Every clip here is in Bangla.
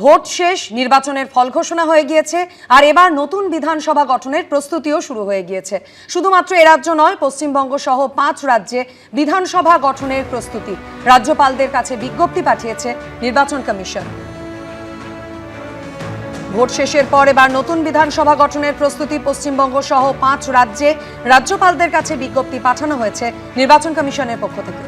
ভোট শেষ, নির্বাচনের ফল ঘোষণা হয়ে গিয়েছে আর এবার নতুন বিধানসভা গঠনের প্রস্তুতিও শুরু হয়ে গিয়েছে। শুধুমাত্র এ রাজ্য নয়, পশ্চিমবঙ্গ সহ 5 রাজ্যে বিধানসভা গঠনের প্রস্তুতি। রাজ্যপালদের কাছে বিজ্ঞপ্তি পাঠিয়েছে নির্বাচন কমিশন। ভোট শেষের পর এবার নতুন বিধানসভা গঠনের প্রস্তুতি পশ্চিমবঙ্গ সহ 5 রাজ্যে রাজ্যপালদের কাছে বিজ্ঞপ্তি পাঠানো হয়েছে নির্বাচন কমিশনের পক্ষ থেকে।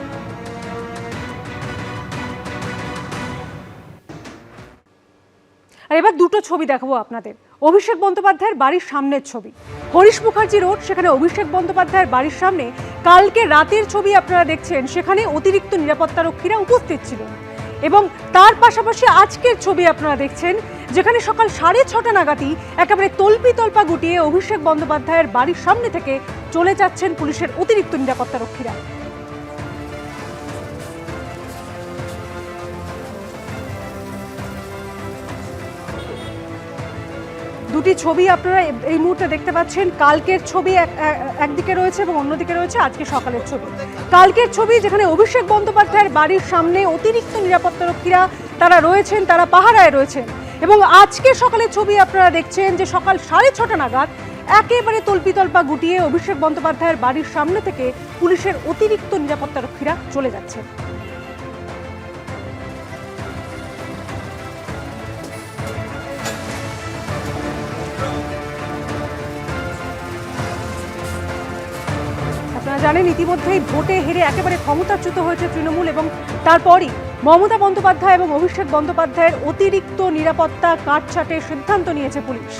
আর এবার দুটো ছবি দেখাবো আপনাদের। অভিষেক বন্দ্যোপাধ্যায়ের বাড়ির সামনের ছবি, হরিশ মুখার্জি রোড, সেখানে অভিষেক বন্দ্যোপাধ্যায়ের বাড়ির সামনে কালকে রাতের ছবি আপনারা দেখছেন, সেখানে অতিরিক্ত নিরাপত্তারক্ষীরা উপস্থিত ছিলেন। এবং তার পাশাপাশি আজকের ছবি আপনারা দেখছেন, যেখানে সকাল 6:30 নাগাদই একেবারে তল্পা গুটিয়ে অভিষেক বন্দ্যোপাধ্যায়ের বাড়ির সামনে থেকে চলে যাচ্ছেন পুলিশের অতিরিক্ত নিরাপত্তারক্ষীরা। দুটি ছবি আপনারা এই মুহূর্তে দেখতে পাচ্ছেন। কালকের ছবি একদিকে রয়েছে এবং অন্যদিকে রয়েছে আজকে সকালের ছবি। কালকের ছবি যেখানে অভিষেক বন্দ্যোপাধ্যায়ের বাড়ির সামনে অতিরিক্ত নিরাপত্তারক্ষীরা তারা রয়েছেন, তারা পাহারায় রয়েছেন। এবং আজকে সকালের ছবি আপনারা দেখছেন যে সকাল 6:30 নাগাদ একেবারে তল্পা গুটিয়ে অভিষেক বন্দ্যোপাধ্যায়ের বাড়ির সামনে থেকে পুলিশের অতিরিক্ত নিরাপত্তারক্ষীরা চলে যাচ্ছেন। আপনারা জানেন ইতিমধ্যেই ভোটে হেরে একেবারে ক্ষমতাচ্যুত হয়েছে তৃণমূল, এবং তারপরই মমতা বন্দ্যোপাধ্যায় এবং অভিষেক বন্দ্যোপাধ্যায়ের অতিরিক্ত নিরাপত্তা কাটছাঁটের সিদ্ধান্ত নিয়েছে পুলিশ।